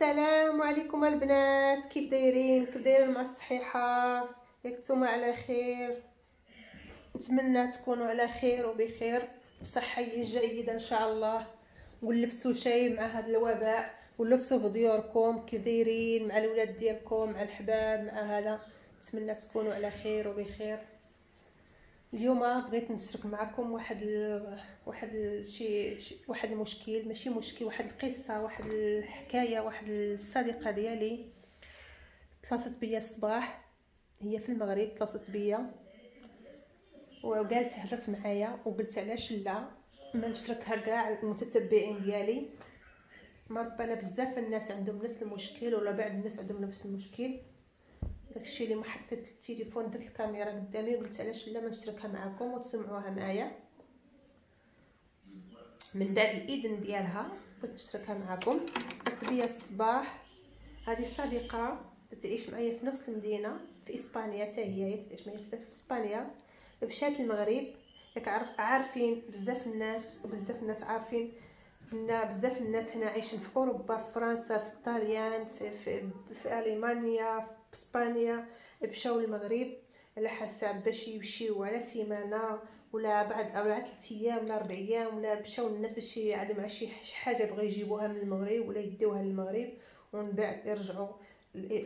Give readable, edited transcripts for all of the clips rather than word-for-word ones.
السلام عليكم البنات، كيف دايرين مع الصحيحه؟ ياك نتوما على خير؟ نتمنى تكونوا على خير وبخير بصحيه جيده ان شاء الله. ولفتوا شيء مع هذا الوباء، ولفتوا في ديوركم كيف دايرين مع الولاد ديالكم، مع الحباب، مع هذا. نتمنى تكونوا على خير وبخير. اليوم بغيت نشارك معكم واحد المشكل، ماشي مشكل، واحد القصه، واحد الحكايه. واحد الصديقه ديالي اتصلت بيا الصباح، هي في المغرب، اتصلت بيا وقالت هضرت معايا وقلت علاش لا ما نشاركها كاع المتتبعين ديالي. ما ربنا بزاف الناس عندهم نفس المشكل، ولا بعض الناس عندهم نفس المشكل. داكشي اللي ما حطيت التليفون درت الكاميرا قدامي وقلت علاش لا ما نشاركها معكم وتسمعوها معايا. من بعد الاذن ديالها بغيت نشاركها معكم. قالت لي الصباح هذه صديقه تعيش معايا في نفس المدينه في اسبانيا، حتى هي تعيش معايا في اسبانيا، مشات المغرب. ياك عارفين بزاف الناس، وبزاف الناس عارفين بزاف الناس هنا عايشين في اوروبا، في فرنسا، في الطليان، في المانيا، في اسبانيا، مشاو للمغرب على حسب باش يمشيو على سيمانه ولا بعد او 3 ايام ولا 4 ايام، ولا مشاو الناس باش يعدم على شي حاجه بغا يجيبوها من المغرب ولا يديوها للمغرب، ومن بعد يرجعوا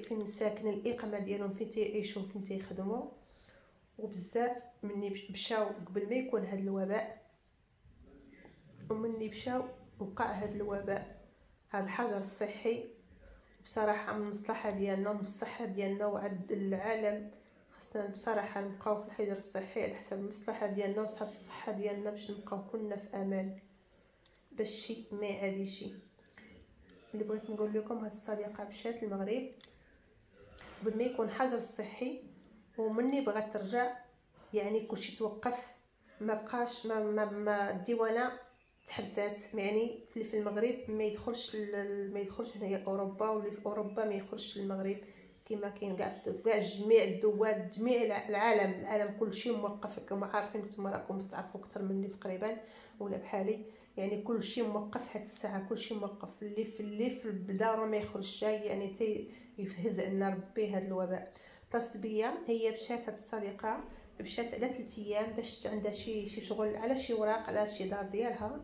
فين ساكنين، الاقامه ديالهم فين تعيشوا، فين تيخدموا. وبزاف مني مشاو قبل ما يكون هذا الوباء، ومني مشاو وقع هذا الوباء، هذا الحجر الصحي. بصراحه من المصلحه ديالنا ومن الصحه ديالنا وعد العالم، خصنا بصراحه نبقاو في الحجر الصحي على حسب المصلحه ديالنا وصحاب الصحه ديالنا، باش نبقاو كلنا في امان، باش شي ما يعادي شي. اللي بغيت نقول لكم، هاد الصديقه مشات المغرب قبل ما يكون حجر صحي، ومني بغات ترجع يعني كلشي توقف، ما بقاش ما الديوانه تحبسات، يعني في المغرب ما يدخلش هنايا اوروبا، واللي في اوروبا ما يخرجش للمغرب، كما كاين كاع جميع الدول، جميع العالم كلشي موقف. كما عارفين نتوما راكم تعرفوا اكثر مني تقريبا ولا بحالي، يعني كلشي موقف هاد الساعه، كلشي موقف. اللي في بدارو ما يخرجش، يعني يفهز عنا ربي هاد الوباء. اتصلت بيا، هي مشات هاد الصديقه، مشات على 3 ايام باش عندها شي شغل على شي وراق على شي دار ديالها.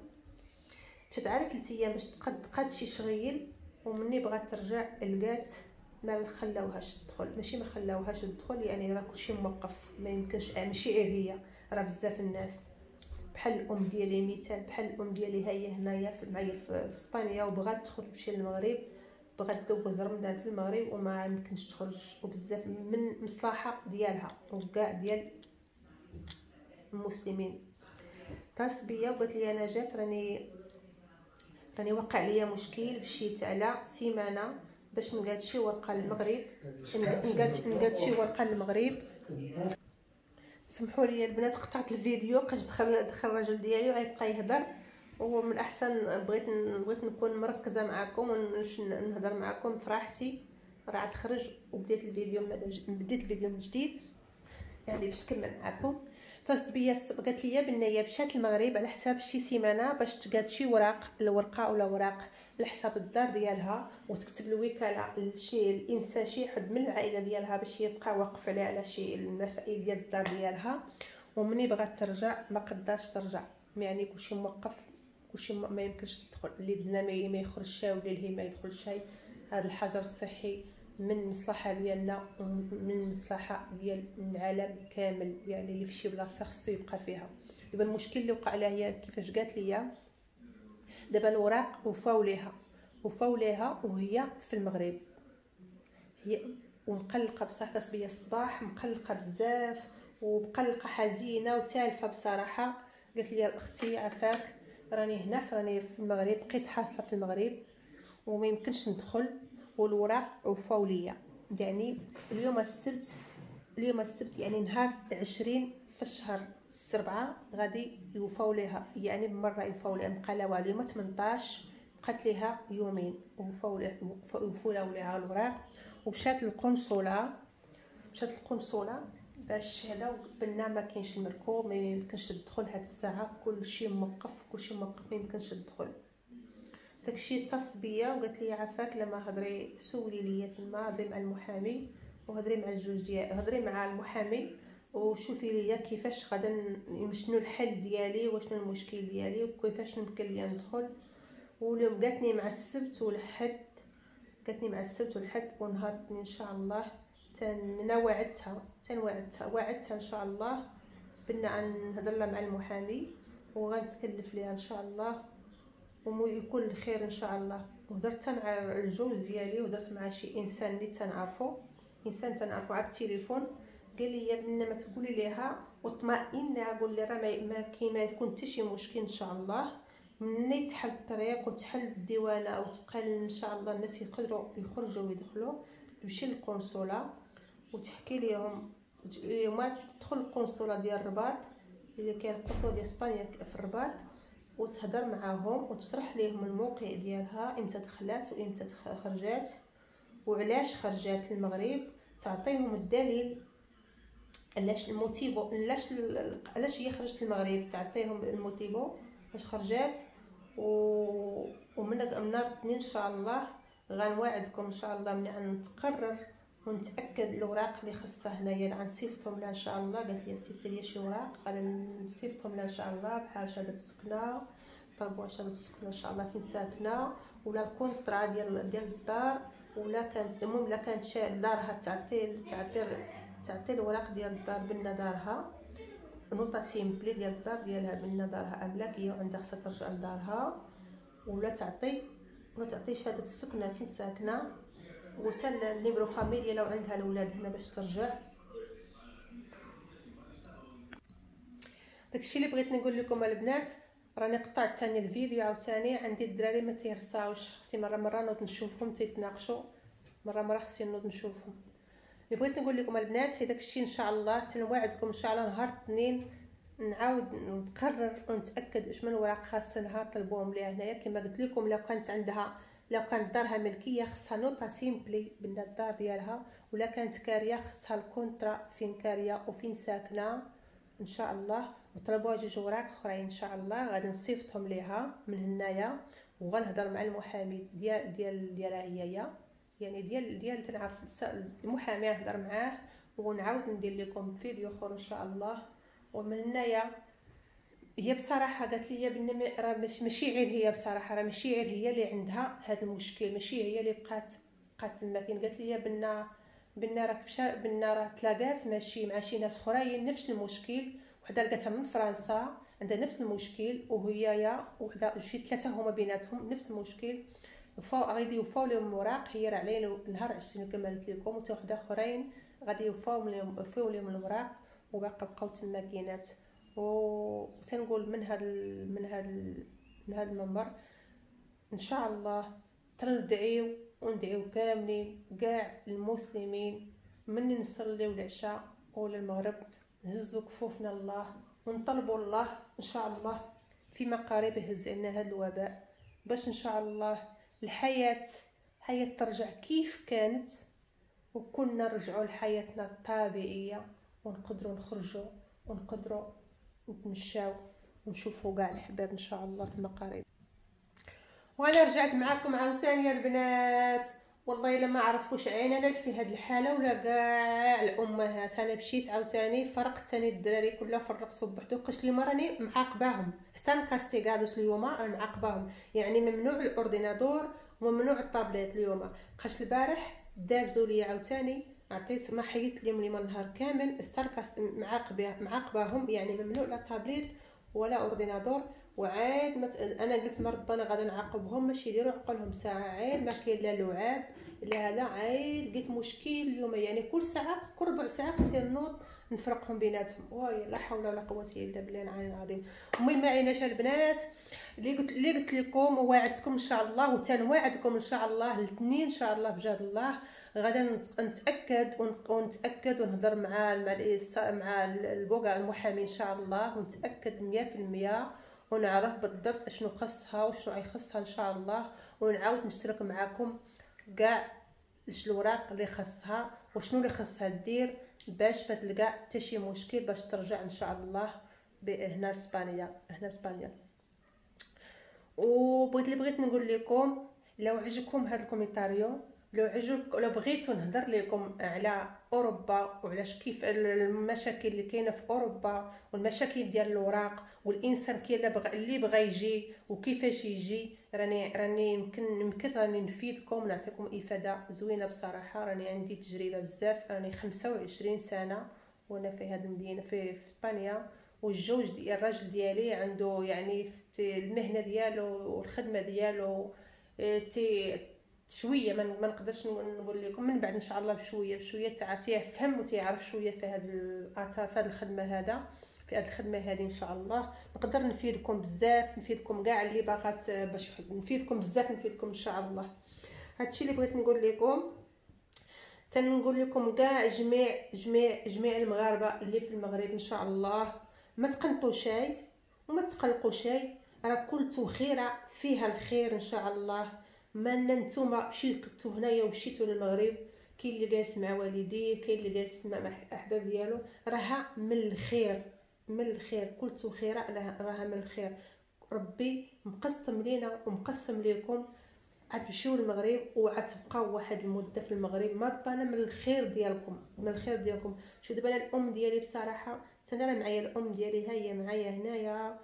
مشات على 3 ايام باش تقاد شي شغيل، ومني بغات ترجع لقات ما خلاوهاش تدخل. ماشي ما خلاوهاش تدخل، يعني راه كلشي موقف، ما يمكنش. ماشي غير هي، راه بزاف الناس بحال الام ديالي، مثال بحال الام ديالي، هي هنايا معايا في اسبانيا، وبغات تدخل تمشي للمغرب، بغات دوز رمضان في المغرب وما يمكنش تخرج، وبزاف من مصلحه ديالها وكاع ديال المسلمين. اتصلت بيا وقالت لي انا جات راني وقع ليا مشكل، مشيت على سيمانه باش نقاد شي ورقه للمغرب، نقاد شي ورقه للمغرب. سمحوا لي البنات، قطعت الفيديو، بقيت دخل الراجل ديالي وغيبقى يهضر، ومن الاحسن بغيت نكون مركزه معكم ونهضر معكم في راحتي. راه تخرج وبديت الفيديو من جديد، يعني باش نكمل معكم. اتصلت بيا قالت لي بان مشات المغرب على حساب شي سيمانه باش تقاد شي ورقه ولا وراق لحساب الدار ديالها، وتكتب الوكاله لشي الانسان، شي حد من العائله ديالها، باش يبقى واقف على شي المسائل ديال الدار ديالها. ومني بغات ترجع ما قداش ترجع، يعني كلشي موقف، كلشي ما يمكنش تدخل. اللي لنا ما يخرجش، واللي لهي ما يدخلش. هذا الحجر الصحي من المصلحه ديالنا ومن المصلحه ديال العالم كامل، يعني اللي في شي بلاصه خصو يبقى فيها. دابا المشكل اللي وقع لها هي كيفاش قالت لي، دابا الوراق وفاو ليها وهي في المغرب، هي ومقلقه بصح. تصبيه الصباح مقلقه بزاف، ومقلقه حزينه وتالفه بصراحه. قالت لي اختي عافاك، راني في المغرب، بقيت حاصله في المغرب وما يمكنش ندخل، والوراق وفاو ليا. يعني اليوم السبت يعني نهار 20 في الشهر 7 غادي يوفاو ليها، يعني بمره يوفاو ليها، بقى لا والو. اليوم 18 بقات ليها يومين ووفاو ليها الوراق. ومشات للقنصله باش هذا بنا ما كاينش المركوب، ما يمكنش تدخل هاد الساعه، كلشي موقف ما يمكنش تدخل. داكشي اتصلت بيا وقالت لي عافاك لما هضري سولي ليا تما، هضري مع المحامي وهضري مع الجوج ديال هضري مع المحامي وشوفي ليا كيفاش غادا شنو الحل ديالي وشنو المشكل ديالي وكيفاش يمكن ليا ندخل. قالتني مع السبت والحد، قالتني مع السبت والحد ونهار الاثنين ان شاء الله. انا وعدتها ان شاء الله بان نهضر لها مع المحامي وغنتكلف ليها ان شاء الله ويكون الخير ان شاء الله. وهضرت مع الجوج ديالي وهضرت مع شي انسان اللي تنعرفو على التليفون، قال لي بان ما تقولي ليها واطمئني، قول لي راه ما يكون حتى شي مشكل ان شاء الله. مني تحل الطريق وتحل الديوانه وتبقى ان شاء الله الناس يقدروا يخرجوا ويدخلوا، تمشي للقنصله وتحكي لهم ما تدخل القنصله ديال الرباط اللي كاين القنصله ديال اسبانيا في الرباط وتهضر معاهم وتشرح لهم الموقع ديالها، امتى دخلات وامتى خرجات وعلاش خرجات المغرب، تعطيهم الدليل علاش الموتيفو علاش هي خرجت المغرب، تعطيهم الموتيفو باش خرجات. ومن نهار الاثنين ان شاء الله غنوعدكم ان شاء الله ملي غنتقرر ونتاكد الاوراق اللي خاصها هنايا غنصيفطهم لها ان شاء الله. قالت لي صيفط لي شي اوراق غادي نصيفطهم لها ان شاء الله، بحال شهاده السكنه، طلبوا شهاده السكنه ان شاء الله فين ساكنه، ولا الكونطرا ديال الدار، ولا كانت المهم لا كانت دارها تعطي الاوراق ديال الدار بان دارها نوطا سيمبلي ديال الدار ديالها بان دارها املاكيه وعندها خصها ترجع لدارها، ولا تعطي شهاده السكنه فين ساكنه، وحتى النيمرو فاميليا لو عندها الاولاد هنا باش ترجع. داكشي اللي بغيت نقول لكم البنات. راني قطعت ثاني الفيديو عاوتاني، عندي الدراري ما تيرصاوش، خصني مره نوض نشوفهم تيتناقشوا، مره خصني نوض نشوفهم. اللي بغيت نقول لكم البنات هي داكشي ان شاء الله تنوعدكم ان شاء الله نهار الاثنين نعاود نقرر ونتاكد اش من اوراق خاصنها طلبوهم ليها هنايا. كما قلت لكم لو كانت دارها ملكيه خصها نوطا سيمبلي بان الدار ديالها، ولا كانت كاريه خصها الكونطرا فين كاريه وفين ساكنه ان شاء الله. وطلبوا جوج اوراق اخرين ان شاء الله غادي نصيفطهم ليها من هنايا، وغنهضر مع المحامي ديالها هي يعني ديال تنعرف المحامي، نهضر معاه ونعاود ندير لكم فيديو اخر ان شاء الله. ومن هنايا هي بصراحه قالت لي بان راه ماشي غير هي، بصراحه راه ماشي غير هي اللي عندها هذا المشكل، ماشي هي اللي بقات تما. كاين قالت لي بان راه تلاقات ماشي مع شي ناس اخرين نفس المشكل، وحده لقاتها من فرنسا عندها نفس المشكل، وهي وحده شي ثلاثه هما بيناتهم نفس المشكل، غادي يوفاو لهم الاوراق. هي راه علينا نهار 20 كما قلت لكم، وحتى وحده اخرين غادي يوفاو لهم الاوراق وباقا بقاو تما كينات. وتنقول من هذا المنبر ان شاء الله وندعيو كاملين كاع المسلمين من نصليو العشاء ولا المغرب نهزوا كفوفنا الله ونطلبوا الله ان شاء الله في مقارب يهز لنا هذا الوباء، باش ان شاء الله الحياه ترجع كيف كانت، وكنا نرجعوا لحياتنا الطبيعيه، ونقدروا نخرجوا ونقدروا نتمشاو ونشوفوا كاع الحباب ان شاء الله في المقارب. وانا رجعت معكم عاوتاني يا البنات، والله الا ما عرفت واش عيننا في هذه الحاله ولا كاع الامهات. انا مشيت عاوتاني فرقت ثاني الدراري كلها فرقت بوحدو، قلت لهم راني معاقباهم استان كاستيغادوس اليوم انا معاقباهم، يعني ممنوع الاوردينادور وممنوع الطابليت اليوم. بقاش البارح دابزوا لي عاوتاني عطيت ما حيدت لهم اليوم النهار كامل استركست معاقباهم، يعني ممنوع لا طابليت ولا اوردينادور. وعاد انا قلت ما ربنا غادي نعاقبهم ماشي يديروا عقلهم ساعه، عاد ما كاين لا لعاب لا هذا، عاد لقيت مشكل اليوم يعني كل ساعه كل ربع ساعه خصني نوض نفرقهم بيناتهم. واي لا حول ولا قوه الا بالله العلي العظيم. المهم ما عيناش البنات اللي قلت لكم ووعدتكم ان شاء الله وتنوعدكم ان شاء الله الاثنين ان شاء الله بجاد الله غادا نتاكد ونهضر مع البوغا المحامي ان شاء الله ونتاكد 100% ونعرف بالضبط شنو خصها وشنو يخصها ان شاء الله، ونعاود نشترك معكم كاع الاوراق اللي خصها وشنو اللي خصها دير باش ما تلقى حتى شي مشكل باش ترجع ان شاء الله هنا لاسبانيا. بغيت نقول لكم، لو عجبكم هذا الكومنتاريو، لو بغيتوا نهضر لكم على اوروبا وعلى كيف المشاكل اللي كاينه في اوروبا والمشاكل ديال الاوراق والانسان كي اللي بغى يجي وكيفاش يجي، راني يمكن راني نفيدكم، نعطيكم افاده زوينه بصراحه. راني عندي تجربه بزاف، راني 25 سنه وانا في هذه المدينه في اسبانيا. والزوج ديال الراجل ديالي عنده يعني في المهنه ديالو والخدمه ديالو شويه ما نقدرش نقول لكم، من بعد ان شاء الله بشويه تيفهم وتيعرف شويه في هذا الاثار في هذه الخدمه في هذه الخدمه هذه ان شاء الله نقدر نفيدكم بزاف، نفيدكم كاع اللي باغات باش نفيدكم بزاف، نفيدكم ان شاء الله. هادشي اللي بغيت نقول لكم. تنقول لكم كاع جميع المغاربه اللي في المغرب ان شاء الله، ما تقنطوا شيء وما تقلقوا شيء، راه كل توخيره فيها الخير ان شاء الله. ما نتوما مشيتو هنايا ومشيتو للمغرب، كاين اللي جالس مع والديه، كاين اللي جالس مع الاحباب ديالو، راها من الخير، من الخير، كل توخيره راها من الخير. ربي مقسم لينا ومقسم ليكم، غتمشيو للمغرب وغتبقاو واحد المده في المغرب، ما بانا من الخير ديالكم، من الخير ديالكم. شو دابا الام ديالي بصراحه، انا معايا الام ديالي، ها هي معايا هنايا،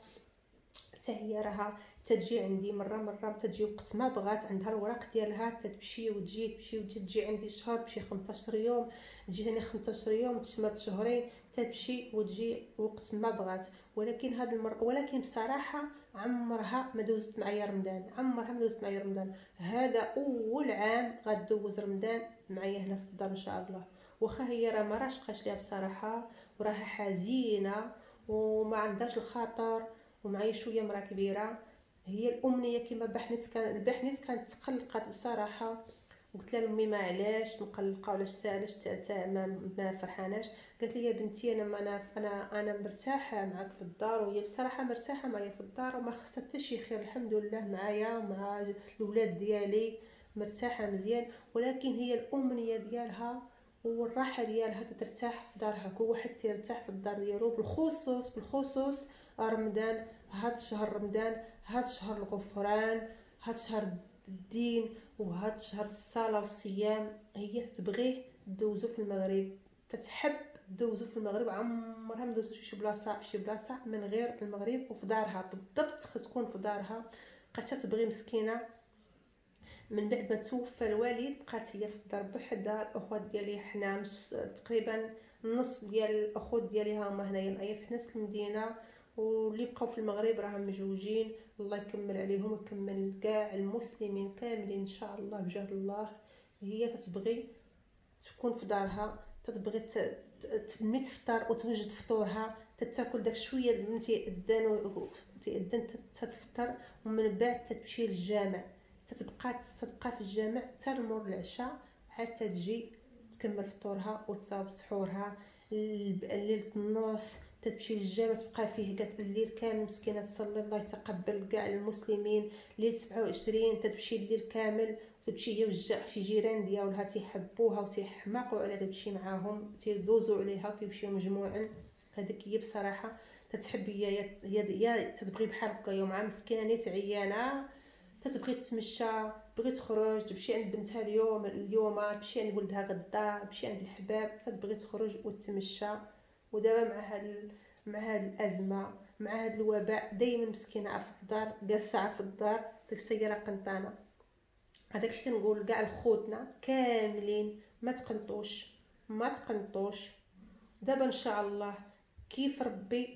حتى هي راها تجي عندي مره تجي وقت ما بغات، عندها الوراق ديالها تمشي وتجي، تمشي وتجي، تجي عندي شهر، تمشي 15 يوم، تجي ثاني 15 يوم، تشمت شهرين، تمشي وتجي وقت ما بغات. ولكن هذه المره، ولكن بصراحه عمرها ما دوزت معايا رمضان، عمرها ما دوزت معايا رمضان. هذا اول عام غدوز رمضان معايا هنا في الدار ان شاء الله. واخا هي راه ما راش بقاش ليها بصراحه، وراها حزينه وما عندهاش الخاطر، ومعايا شويه مرا كبيره. هي الامنيه كما البحنيت كانت تقلقات بصراحه، قلت لها امي ما علاش مقلقه وعلاش ما فرحاناش. قالت لي يا بنتي انا مرتاحه معاك في الدار، وهي بصراحه مرتاحه معايا في الدار وما خصها حتى شي خير، الحمد لله معايا ومع الاولاد ديالي مرتاحه مزيان. ولكن هي الامنيه ديالها والراحه ديالها ترتاح في دارها، كل واحد تيرتاح في الدار ديالو، بالخصوص رمضان. هاد شهر رمضان، هاد شهر الغفران، هاد شهر الدين، وهاد شهر الصلاه والصيام، هي تبغيه دوزو في المغرب، تتحب دوزو في المغرب. عمرها ما دوزت في شي بلاصه من غير المغرب، وفي دارها بالضبط تكون في دارها. بقات تبغي مسكينه، من بعد ما توفى الوالد بقات هي في الدار بوحدها. الاخوات ديالي حنا تقريبا النص ديال الاخوات ديالي هما هنايا معايا في نفس المدينه، واللي بقاو في المغرب راهم مجوجين، الله يكمل عليهم ويكمل كاع المسلمين كاملين ان شاء الله بجاه الله. هي تتبغي تكون في دارها، تتبغي ملي تفطر وتوجد فطورها، تتاكل داك شويه من تيأذن تتفطر، ومن بعد تمشي للجامع، تتبقى في الجامع حتى لمور العشاء، حتى تجي تكمل فطورها وتصاوب سحورها. الليل النص تمشي للجامع، تبقى فيه قالت الليل كامل مسكينه تصلي، الله يتقبل كاع المسلمين. ليل 27 تمشي الليل كامل، تمشي هي وجع شي جيران ديالها تيحبوها وتيحماقوا على تمشي معاهم، تيدوزوا عليها وتمشيو مجموعا. هذيك هي بصراحه تتحب، هي تتبغي بحال هكا يوم مع مسكينه نيت عيانه، تتبغي تمشى، بغي تخرج، تمشي عند بنتها اليوم تمشي عند ولدها غدا، تمشي عند الحباب، تتبغي تخرج وتمشى. ودابا مع هاد الازمه، مع هاد الوباء، دائما مسكينه في الدار، جالسه في الدار، ديك السياره قنطانه. هذاك الشيء تنقول كاع لخوتنا كاملين، ما تقنطوش. دابا ان شاء الله كيف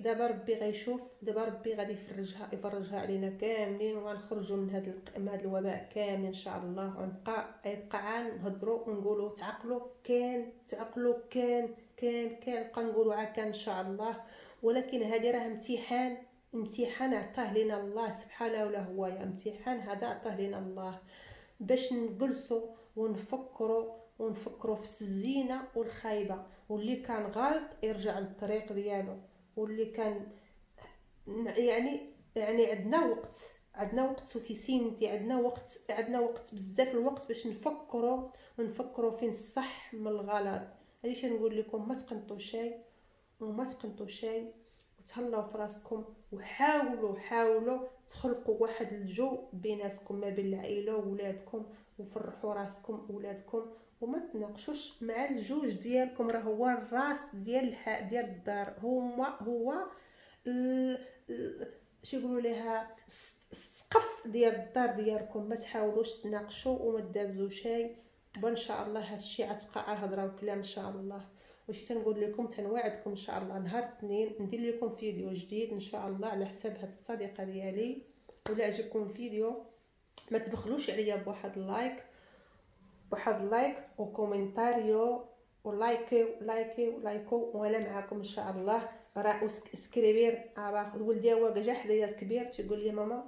دابا ربي غيشوف، دابا ربي غادي يفرجها علينا كاملين، وغنخرجوا من هذا الوباء كامل ان شاء الله. يبقى نهضروا ونقولوا تعقلوا كان نبقى نقولوا عاكان ان شاء الله. ولكن هذه راه امتحان عطاه لنا الله سبحانه، ولا هو يا امتحان هذا عطاه لنا الله باش نجلسوا ونفكروا في الزينه والخايبه، واللي كان غلط يرجع للطريق ديالو، واللي كان يعني عندنا وقت سوفيسينتي، عندنا وقت بزاف الوقت باش ونفكروا فين الصح من الغلط. هادشي نقول لكم، ما تقنطوا شيء تهلاو في راسكم، وحاولوا تخلقوا واحد الجو بيناتكم ما بين العائله وولادكم، وفرحوا راسكم وولادكم، وما تناقشوش مع الجوج ديالكم. راه هو الراس ديال ديال الدار، هو شي يقولوا ليها السقف ديال الدار ديالكم. ما تحاولوش تناقشوا وما تدابزوا شيء، وان شاء الله هادشي غتبقى هضره وكلام ان شاء الله. واش تنقول لكم، تنوعدكم ان شاء الله نهار الاثنين ندير لكم فيديو جديد ان شاء الله على حساب هاد الصديقه ديالي. ولا عجبكم الفيديو ما تبخلوش عليا بواحد اللايك وكومنتاريو ولايكو وانا معكم ان شاء الله. راه سكريبير ولدي هو جا حدايا الكبير تيقول لي ماما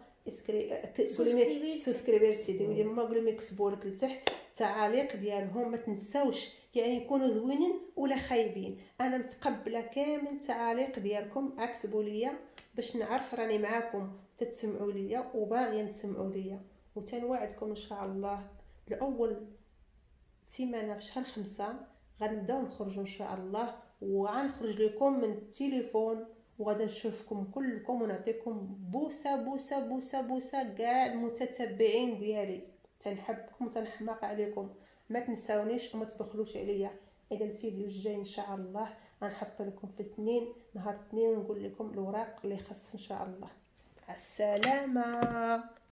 سكريبير سيدي ولدي ماما قولي يكتبوا لك لتحت التعاليق ديالهم، ما تنساوش يعني يكونوا زوينين ولا خايبين. انا متقبله كامل التعاليق ديالكم، اكتبوا ليا باش نعرف راني معاكم تتسمعوا ليا وباغيين تسمعوا ليا. وتنوعدكم ان شاء الله الاول سيمانه في شهر 5 غنبداو نخرجوا ان شاء الله، وغنخرج لكم من التليفون وغادي نشوفكم كلكم ونعطيكم بوسه بوسه بوسه بوسه كاع المتتبعين ديالي. تنحبكم وتنحماق عليكم، ما تنساونيش وما تبخلوش عليا. الى الفيديو الجاي ان شاء الله غنحط لكم في نهار الاثنين ونقول لكم الاوراق اللي خاص ان شاء الله. السلامه.